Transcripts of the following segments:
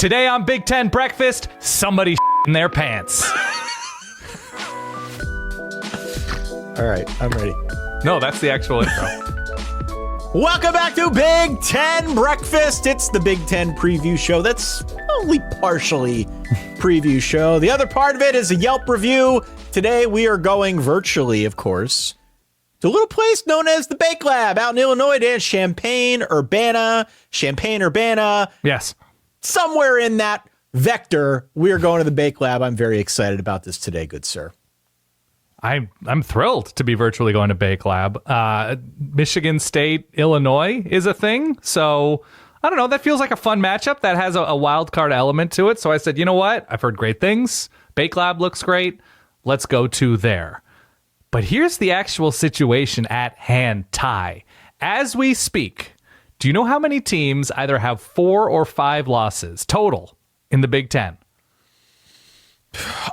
Today on Big Ten Breakfast, somebody in their pants. All right, I'm ready. No, that's the actual intro. Welcome back to Big Ten Breakfast. It's the Big Ten preview show that's only partially preview show. The other part of it is a Yelp review. Today we are going virtually, of course, to a little place known as the Bake Lab out in Illinois. Champaign-Urbana. Yes. Somewhere in that vector, we are going to the Bake Lab. I'm very excited about this today, good sir. I'm thrilled to be virtually going to Bake Lab. Michigan State, Illinois is a thing. So, I don't know. That feels like a fun matchup that has a wild card element to it. So I said, you know what? I've heard great things. Bake Lab looks great. Let's go to there. But here's the actual situation at hand, Ty. As we speak, do you know how many teams either have 4 or 5 losses total in the Big Ten?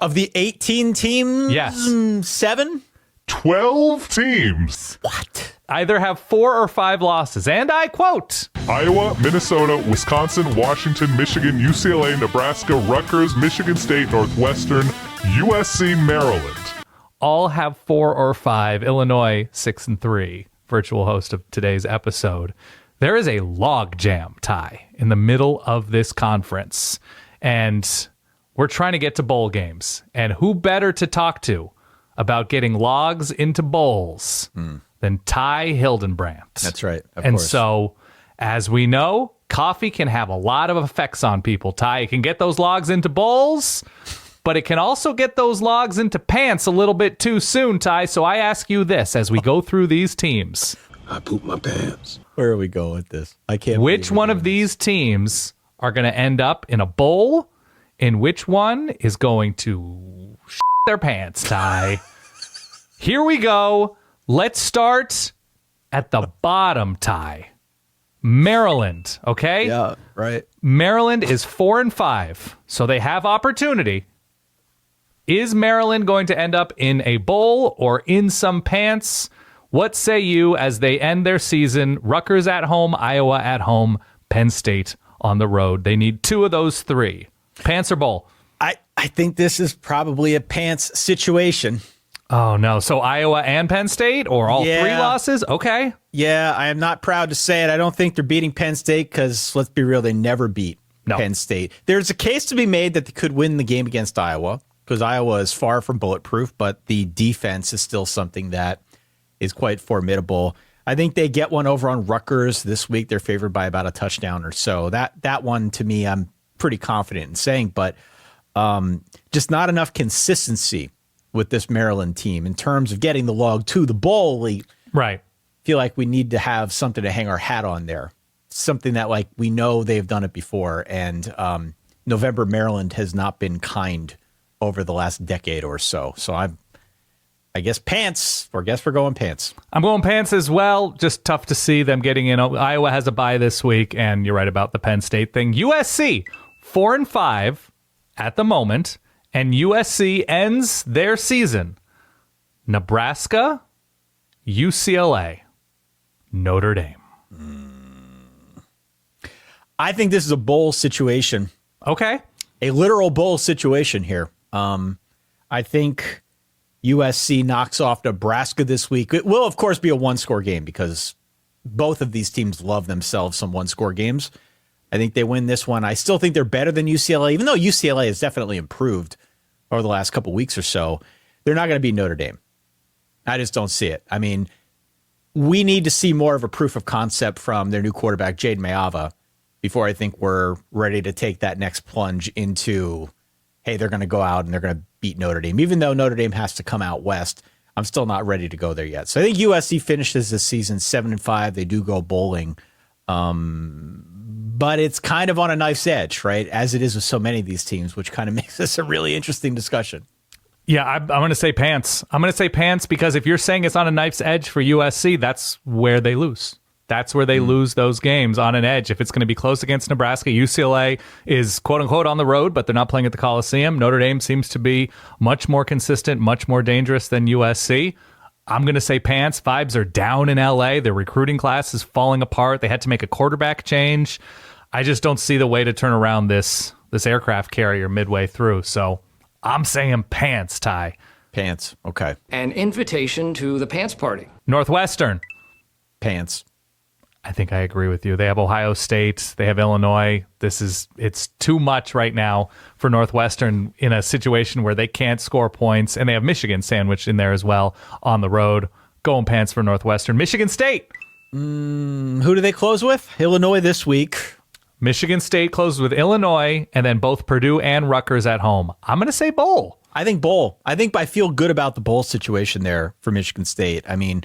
Of the 18 teams? Yes. 7? 12 teams. What? Either have 4 or 5 losses. And I quote, Iowa, Minnesota, Wisconsin, Washington, Michigan, UCLA, Nebraska, Rutgers, Michigan State, Northwestern, USC, Maryland. all have 4 or 5. Illinois 6-3. Virtual host of today's episode. There is a logjam, Ty, in the middle of this conference. And we're trying to get to bowl games. And who better to talk to about getting logs into bowls than Ty Hildenbrandt? That's right. Of and course. So, as we know, coffee can have a lot of effects on people, Ty. It can get those logs into bowls, but it can also get those logs into pants a little bit too soon, Ty. So I ask you this as we go through these teams. I poop my pants. Where are we going with this? I can't. Which one of these teams are going to end up in a bowl, and which one is going to their pants, Ty? Here we go. Let's start at the bottom, Ty. Maryland, okay? Yeah, right. Maryland is 4-5, so they have opportunity. Is Maryland going to end up in a bowl or in some pants? What say you as they end their season? Rutgers at home, Iowa at home, Penn State on the road. They need 2 of those 3. Pants or bowl? I think this is probably a pants situation. Oh, no. So Iowa and Penn State or all 3 losses? Okay. Yeah, I am not proud to say it. I don't think they're beating Penn State because, let's be real, they never beat Penn State. There's a case to be made that they could win the game against Iowa because Iowa is far from bulletproof, but the defense is still something that is quite formidable. I think they get one over on Rutgers this week. They're favored by about a touchdown or so. That one, to me, I'm pretty confident in saying, but just not enough consistency with this Maryland team in terms of getting the log to the bowl. Right. Feel like we need to have something to hang our hat on there. Something that, like, we know they've done it before. And November Maryland has not been kind over the last decade or so. So I guess pants, or guess we're going pants. I'm going pants as well. Just tough to see them getting in. Iowa has a bye this week, and you're right about the Penn State thing. USC, 4-5 at the moment, and USC ends their season. Nebraska, UCLA, Notre Dame. I think this is a bowl situation. Okay. A literal bowl situation here. I think USC knocks off Nebraska this week. It will, of course, be a one-score game because both of these teams love themselves some one-score games. I think they win this one. I still think they're better than UCLA, even though UCLA has definitely improved over the last couple weeks or so. They're not going to beat Notre Dame. I just don't see it. I mean, we need to see more of a proof of concept from their new quarterback, Jaden Mayava, before I think we're ready to take that next plunge into, hey, they're going to go out and they're going to beat Notre Dame. Even though Notre Dame has to come out west, I'm still not ready to go there yet. So I think USC finishes this season 7-5. They do go bowling. But it's kind of on a knife's edge, right? As it is with so many of these teams, which kind of makes this a really interesting discussion. Yeah, I'm going to say pants. I'm going to say pants because if you're saying it's on a knife's edge for USC, that's where they lose. That's where they lose those games, on an edge. If it's going to be close against Nebraska, UCLA is quote-unquote on the road, but they're not playing at the Coliseum. Notre Dame seems to be much more consistent, much more dangerous than USC. I'm going to say pants. Vibes are down in LA. Their recruiting class is falling apart. They had to make a quarterback change. I just don't see the way to turn around this this aircraft carrier midway through. So I'm saying pants, Ty. Pants. Okay. An invitation to the pants party. Northwestern. Pants. I think I agree with you. They have Ohio State. They have Illinois. It's too much right now for Northwestern in a situation where they can't score points. And they have Michigan sandwiched in there as well on the road. Going pants for Northwestern. Michigan State. Who do they close with? Illinois this week. Michigan State closes with Illinois, and then both Purdue and Rutgers at home. I'm going to say bowl. I think bowl. I feel good about the bowl situation there for Michigan State. I mean,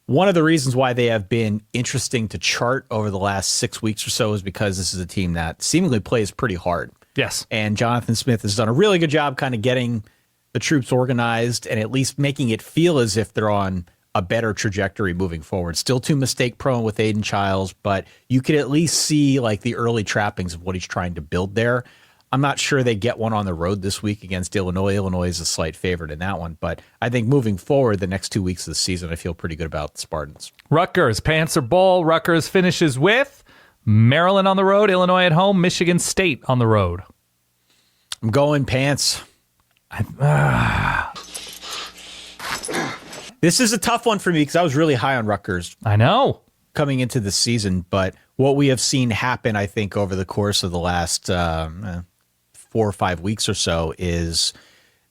one of the reasons why they have been interesting to chart over the last 6 weeks or so is because this is a team that seemingly plays pretty hard. Yes. And Jonathan Smith has done a really good job kind of getting the troops organized and at least making it feel as if they're on a better trajectory moving forward. Still too mistake prone with Aiden Childs, but you could at least see like the early trappings of what he's trying to build there. I'm not sure they get one on the road this week against Illinois. Illinois is a slight favorite in that one, but I think moving forward the next 2 weeks of the season, I feel pretty good about the Spartans. Rutgers, Panther Bowl. Rutgers finishes with Maryland on the road, Illinois at home, Michigan State on the road. I'm going Pants. This is a tough one for me because I was really high on Rutgers. I know. Coming into the season, but what we have seen happen, I think, over the course of the last 4 or 5 weeks or so is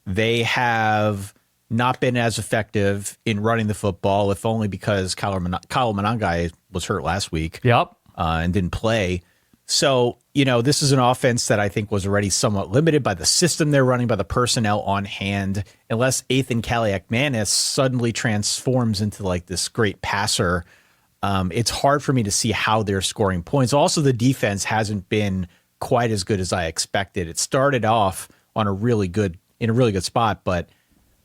they have not been as effective in running the football, if only because Kyle Monangai was hurt last week. Yep. And didn't play. So, this is an offense that I think was already somewhat limited by the system they're running, by the personnel on hand. Unless Ethan Kaliak-Manis suddenly transforms into like this great passer, it's hard for me to see how they're scoring points. Also, the defense hasn't been quite as good as I expected. It started off on in a really good spot, but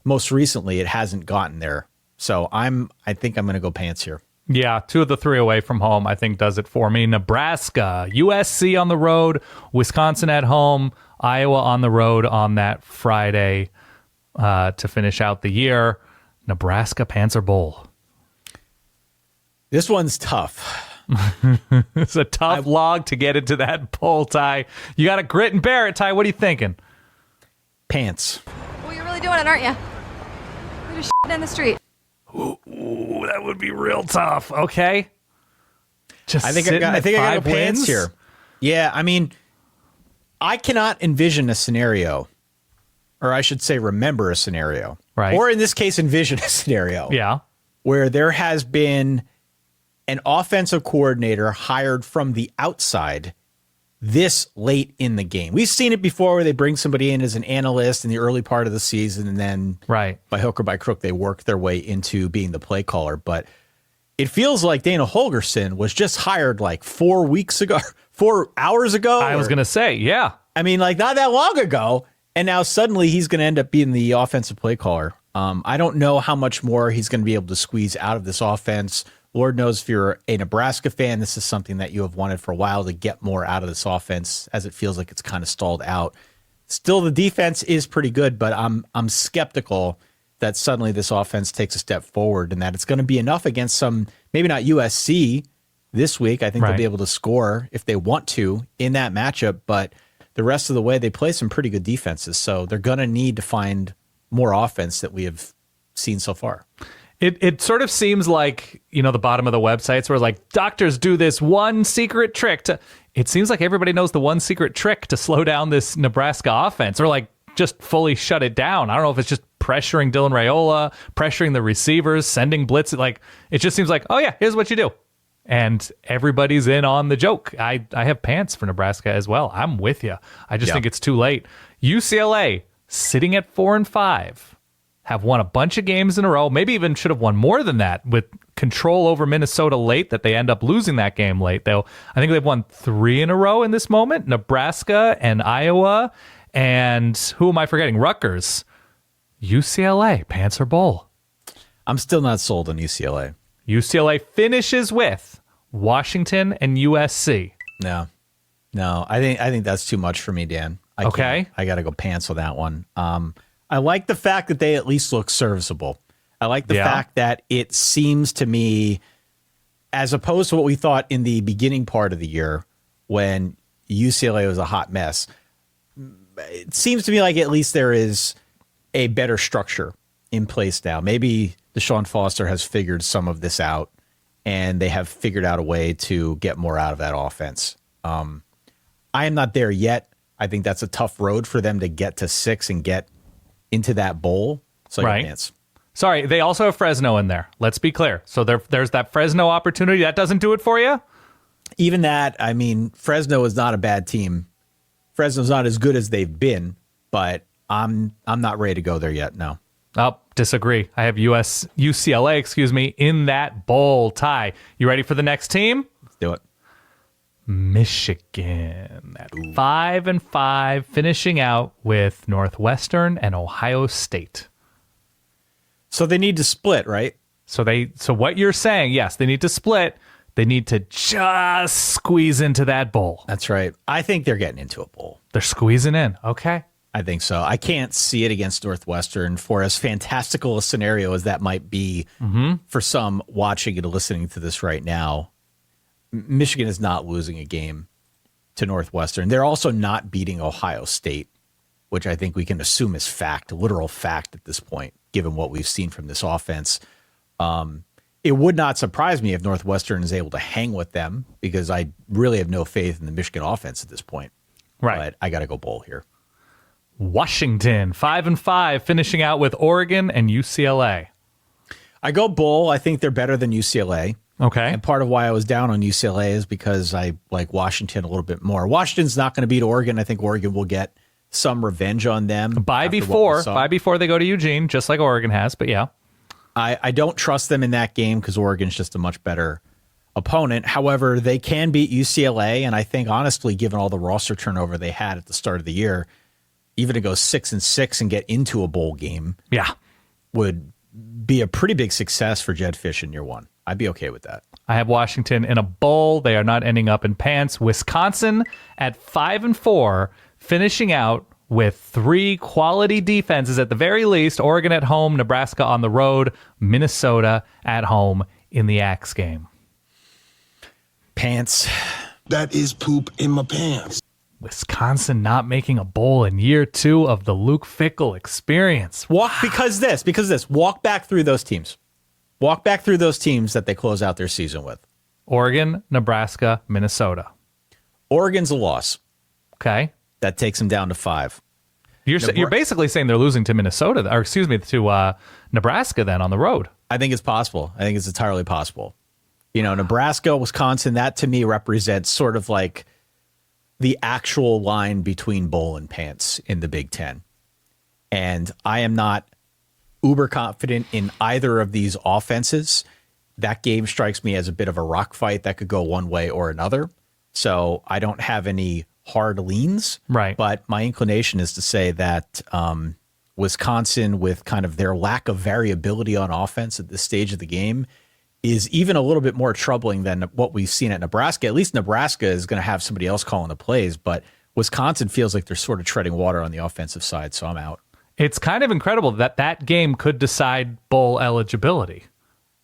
most recently it hasn't gotten there. So I think I'm going to go Pants here. Yeah, 2 of the 3 away from home, I think, does it for me. Nebraska, USC on the road, Wisconsin at home, Iowa on the road on that Friday to finish out the year. Nebraska Panther Bowl. This one's tough. It's a tough log to get into that bowl, Ty. You got to grit and bear it, Ty. What are you thinking? Pants. Well, you're really doing it, aren't you? You're just shit in the street. Ooh, that would be real tough. Okay. I think I got to go Pants here. Yeah, I mean, I cannot envision a scenario, or I should say remember a scenario. Right. Or in this case, envision a scenario. Yeah. Where there has been an offensive coordinator hired from the outside this late in the game. We've seen it before where they bring somebody in as an analyst in the early part of the season, and then by hook or by crook, they work their way into being the play caller. But it feels like Dana Holgerson was just hired like 4 hours ago. I was going to say, yeah. I mean, like not that long ago. And now suddenly he's going to end up being the offensive play caller. I don't know how much more he's going to be able to squeeze out of this offense. Lord knows if you're a Nebraska fan, this is something that you have wanted for a while to get more out of this offense as it feels like it's kind of stalled out. Still, the defense is pretty good, but I'm skeptical that suddenly this offense takes a step forward and that it's going to be enough against some, maybe not USC this week. I think they'll be able to score if they want to in that matchup, but the rest of the way they play some pretty good defenses. So they're going to need to find more offense that we have seen so far. It sort of seems like, the bottom of the websites where like doctors do this one secret trick it seems like everybody knows the one secret trick to slow down this Nebraska offense or like just fully shut it down. I don't know if it's just pressuring Dylan Raiola, pressuring the receivers, sending blitz. Like it just seems like, oh yeah, here's what you do. And everybody's in on the joke. I have pants for Nebraska as well. I'm with you. I just think it's too late. UCLA sitting at 4-5. Have won a bunch of games in a row, maybe even should have won more than that with control over Minnesota late that they end up losing that game late, though. I think they've won 3 in a row in this moment, Nebraska and Iowa, and who am I forgetting? Rutgers. UCLA, Panther Bowl. I'm still not sold on UCLA. UCLA finishes with Washington and USC. No, I think that's too much for me, Dan. I got to go pants on that one. I like the fact that they at least look serviceable. I like the fact that it seems to me, as opposed to what we thought in the beginning part of the year when UCLA was a hot mess, it seems to me like at least there is a better structure in place now. Maybe Deshaun Foster has figured some of this out, and they have figured out a way to get more out of that offense. I am not there yet. I think that's a tough road for them to get to 6 and get into that bowl. So Right. Chance. Sorry, they also have Fresno in there. Let's be clear. So there's that Fresno opportunity. That doesn't do it for you? Even that, I mean, Fresno is not a bad team. Fresno's not as good as they've been, but I'm not ready to go there yet. No. Oh, disagree. I have UCLA, in that bowl tie. You ready for the next team? Let's do it. Michigan at 5-5, finishing out with Northwestern and Ohio State. So they need to split, right? So what you're saying, yes, they need to split. They need to just squeeze into that bowl. That's right. I think they're getting into a bowl. They're squeezing in. Okay. I think so. I can't see it against Northwestern, for as fantastical a scenario as that might be for some watching and listening to this right now. Michigan is not losing a game to Northwestern. They're also not beating Ohio State, which I think we can assume is fact, literal fact at this point, given what we've seen from this offense. It would not surprise me if Northwestern is able to hang with them, because I really have no faith in the Michigan offense at this point. Right. But I got to go bowl here. Washington, 5-5, finishing out with Oregon and UCLA. I go bowl. I think they're better than UCLA. Okay. And part of why I was down on UCLA is because I like Washington a little bit more. Washington's not going to beat Oregon. I think Oregon will get some revenge on them. By before they go to Eugene, just like Oregon has, but yeah. I don't trust them in that game because Oregon's just a much better opponent. However, they can beat UCLA, and I think, honestly, given all the roster turnover they had at the start of the year, even to go 6-6 and get into a bowl game would be a pretty big success for Jed Fish in year one. I'd be okay with that. I have Washington in a bowl. They are not ending up in pants. Wisconsin at 5-4, finishing out with 3 quality defenses at the very least. Oregon at home, Nebraska on the road, Minnesota at home in the Axe game. Pants. That is poop in my pants. Wisconsin not making a bowl in year 2 of the Luke Fickell experience. Because this. Walk back through those teams. Walk back through those teams that they close out their season with. Oregon, Nebraska, Minnesota. Oregon's a loss. Okay. That takes them down to 5. You're basically saying they're losing to Minnesota, or to Nebraska then on the road. I think it's possible. I think it's entirely possible. Nebraska, Wisconsin, that to me represents sort of like the actual line between bowl and pants in the Big Ten. And I am not uber confident in either of these offenses. That game strikes me as a bit of a rock fight that could go one way or another. So I don't have any hard leans. Right. But my inclination is to say that Wisconsin, with kind of their lack of variability on offense at this stage of the game, is even a little bit more troubling than what we've seen at Nebraska. At least Nebraska is going to have somebody else calling the plays, but Wisconsin feels like they're sort of treading water on the offensive side, so I'm out. It's kind of incredible that game could decide bowl eligibility.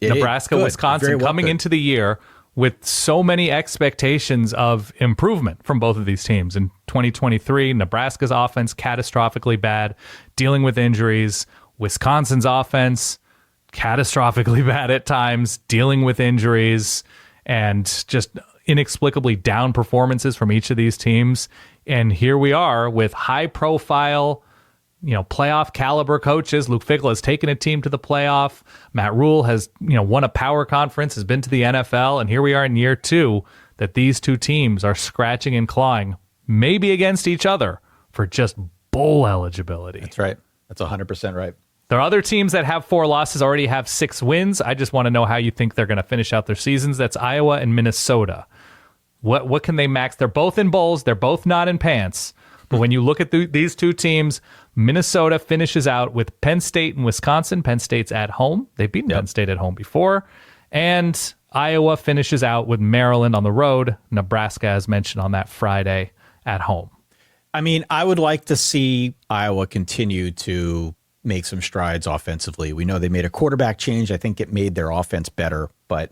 Nebraska, Wisconsin coming into the year with so many expectations of improvement from both of these teams. In 2023, Nebraska's offense catastrophically bad, dealing with injuries. Wisconsin's offense catastrophically bad at times, dealing with injuries, and just inexplicably down performances from each of these teams. And here we are with high profile, playoff caliber coaches. Luke Fickell has taken a team to the playoff. Matt Rule has, won a power conference, has been to the NFL. And here we are in year 2 that these two teams are scratching and clawing, maybe against each other, for just bowl eligibility. That's right. That's 100% right. There are other teams that have 4 losses, already have 6 wins. I just want to know how you think they're going to finish out their seasons. That's Iowa and Minnesota. What can they max? They're both in bowls. They're both not in pants. But when you look at these two teams, Minnesota finishes out with Penn State and Wisconsin. Penn State's at home. They've beaten Penn State at home before. And Iowa finishes out with Maryland on the road. Nebraska, as mentioned, on that Friday at home. I mean, I would like to see Iowa continue to make some strides offensively. We know they made a quarterback change. I think it made their offense better, but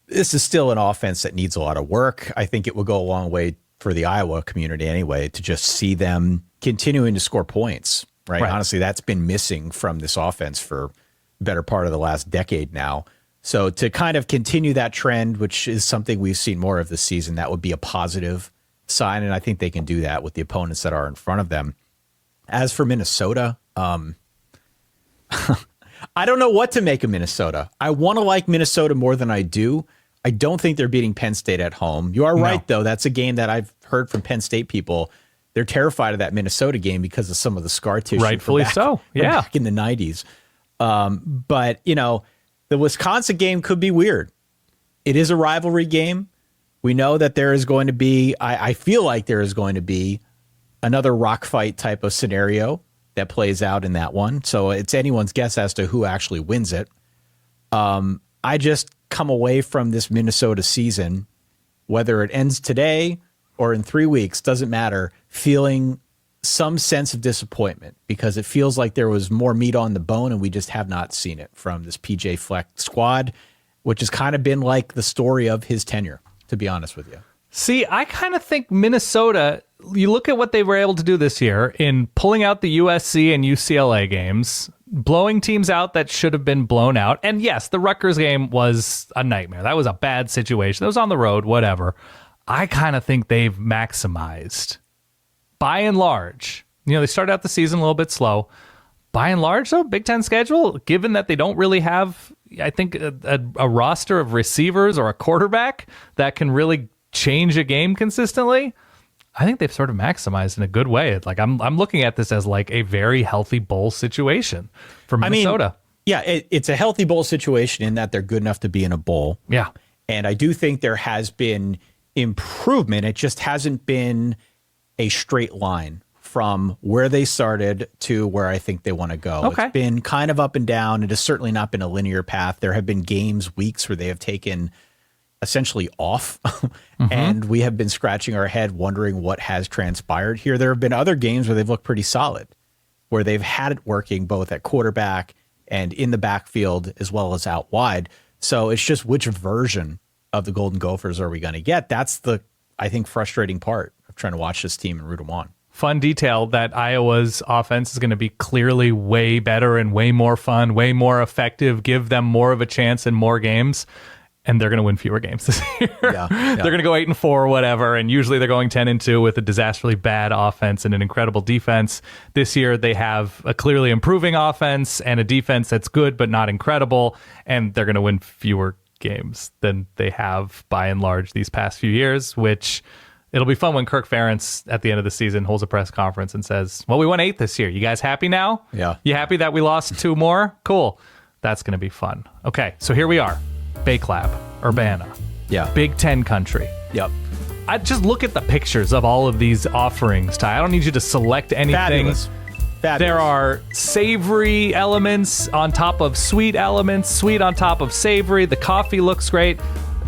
this is still an offense that needs a lot of work. I think it will go a long way for the Iowa community anyway, to just see them continuing to score points, right? Honestly, that's been missing from this offense for the better part of the last decade now. So to kind of continue that trend, which is something we've seen more of this season, that would be a positive sign, and I think they can do that with the opponents that are in front of them. As for Minnesota, I don't know what to make of Minnesota. I want to like Minnesota more than I do. I don't think they're beating Penn State at home. You are right, though. That's a game that I've heard from Penn State people. They're terrified of that Minnesota game because of some of the scar tissue. Rightfully so. Yeah. Back in the 90s. But, the Wisconsin game could be weird. It is a rivalry game. We know that there is going to be, I feel like there is going to be another rock fight type of scenario that plays out in that one. So it's anyone's guess as to who actually wins it. I just come away from this Minnesota season, whether it ends today or in 3 weeks, doesn't matter, feeling some sense of disappointment because it feels like there was more meat on the bone and we just have not seen it from this PJ Fleck squad, which has kind of been like the story of his tenure, to be honest with you. See, I kind of think Minnesota, you look at what they were able to do this year in pulling out the USC and UCLA games, blowing teams out that should have been blown out. And yes, the Rutgers game was a nightmare. That was a bad situation. That was on the road, whatever. I kind of think they've maximized, by and large. They started out the season a little bit slow. By and large, though, Big Ten schedule, given that they don't really have, I think, a roster of receivers or a quarterback that can really change a game consistently, I think they've sort of maximized in a good way. Like I'm looking at this as like a very healthy bowl situation for Minnesota. It's a healthy bowl situation in that they're good enough to be in a bowl. Yeah. And I do think there has been improvement. It just hasn't been a straight line from where they started to where I think they want to go. Okay. It's been kind of up and down. It has certainly not been a linear path. There have been games, weeks where they have taken essentially off and we have been scratching our head wondering what has transpired here. There have been other games where they've looked pretty solid, where they've had it working both at quarterback and in the backfield as well as out wide. So it's just which version of the Golden Gophers are we going to get? That's the, I think, frustrating part of trying to watch this team and root them on. Fun detail that Iowa's offense is going to be clearly way better and way more fun, way more effective, give them more of a chance in more games. And they're going to win fewer games this year. Yeah. They're going to go 8-4 or whatever. And usually they're going 10-2 with a disastrously bad offense and an incredible defense. This year they have a clearly improving offense and a defense that's good but not incredible. And they're going to win fewer games than they have by and large these past few years, which it'll be fun when Kirk Ferentz at the end of the season holds a press conference and says, well, we won 8 this year. You guys happy now? Yeah. You happy that we lost 2 more? Cool. That's going to be fun. Okay, so here we are. Bake Lab, Urbana. Yeah. Big Ten country. Yep. I just look at the pictures of all of these offerings, Ty. I don't need you to select anything. Fabulous. There are savory elements on top of sweet elements, sweet on top of savory. The coffee looks great.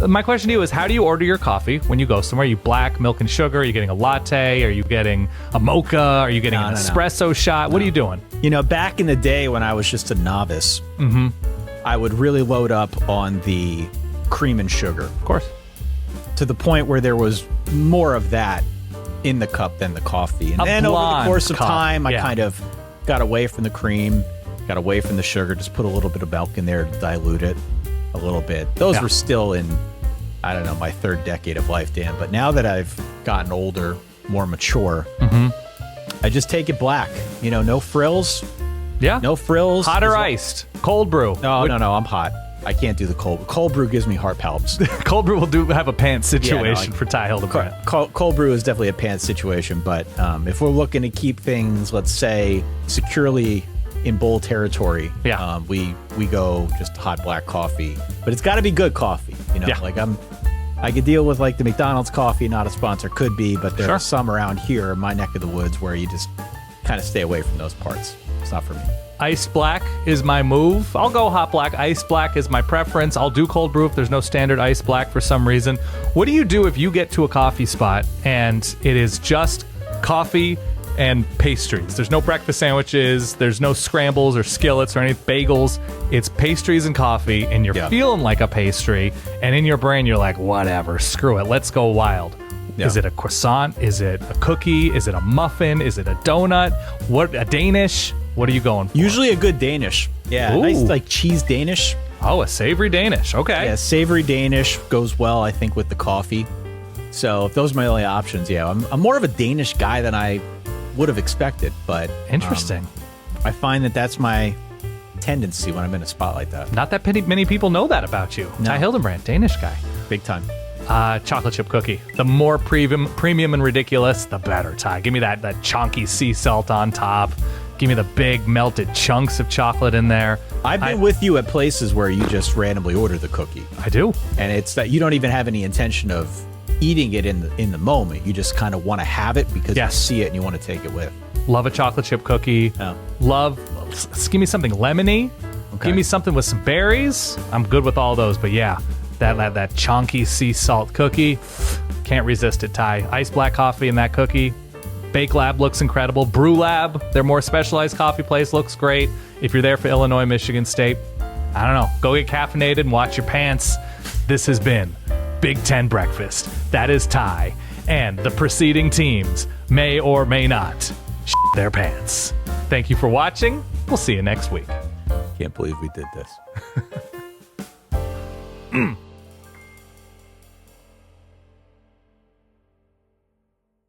My question to you is, how do you order your coffee when you go somewhere? Are you black, milk and sugar? Are you getting a latte? Are you getting a mocha? Are you getting an espresso shot? What are you doing? Back in the day when I was just a novice, I would really load up on the cream and sugar. Of course. To the point where there was more of that in the cup than the coffee. And then over the course of time, I kind of got away from the cream, got away from the sugar, just put a little bit of milk in there to dilute it a little bit. Those were still in, I don't know, my 3rd decade of life, Dan. But now that I've gotten older, more mature, I just take it black. No frills. Yeah. No frills. Hot or iced? Cold brew? No, I'm hot. I can't do the cold. Cold brew gives me heart palps. Cold brew will have a pants situation for Ty Hildebrand. Cold brew is definitely a pants situation, but if we're looking to keep things, let's say, securely in bowl territory, we go just hot black coffee. But it's got to be good coffee. I could deal with like the McDonald's coffee, not a sponsor, could be, but there are some around here in my neck of the woods where you just kind of stay away from those parts. It's not for me. Ice black is my move. I'll go hot black. Ice black is my preference. I'll do cold brew if there's no standard ice black for some reason. What do you do if you get to a coffee spot and it is just coffee and pastries? There's no breakfast sandwiches. There's no scrambles or skillets or any bagels. It's pastries and coffee, and you're feeling like a pastry. And in your brain, you're like, whatever, screw it. Let's go wild. Yeah. Is it a croissant? Is it a cookie? Is it a muffin? Is it a donut? What, a Danish? What are you going for? Usually a good Danish. Yeah, Ooh. nice like cheese Danish. Oh, a savory Danish. Okay. Yeah, savory Danish goes well, I think, with the coffee. So if those are my only options, yeah, I'm more of a Danish guy than I would have expected. But Interesting. I find that that's my tendency when I'm in a spot like that. Not that many people know that about you. No. Ty Hildenbrand, Danish guy. Big time. Chocolate chip cookie. The more premium and ridiculous, the better, Ty. Give me that chunky sea salt on top. Give me the big melted chunks of chocolate in there. I've been with you at places where you just randomly order the cookie. I do. And it's that you don't even have any intention of eating it in the moment. You just kind of want to have it because Yes. you see it and you want to take it with. Love a chocolate chip cookie. Yeah. Give me something lemony. Okay. Give me something with some berries. I'm good with all those. But yeah, that chunky sea salt cookie, can't resist it, Ty. Iced black coffee in that cookie. Bake Lab looks incredible. Brew Lab, their more specialized coffee place, looks great. If you're there for Illinois, Michigan State, I don't know, go get caffeinated and watch your pants. This has been Big Ten Breakfast. That is Ty, and the preceding teams may or may not shit their pants. Thank you for watching. We'll see you next week. Can't believe we did this.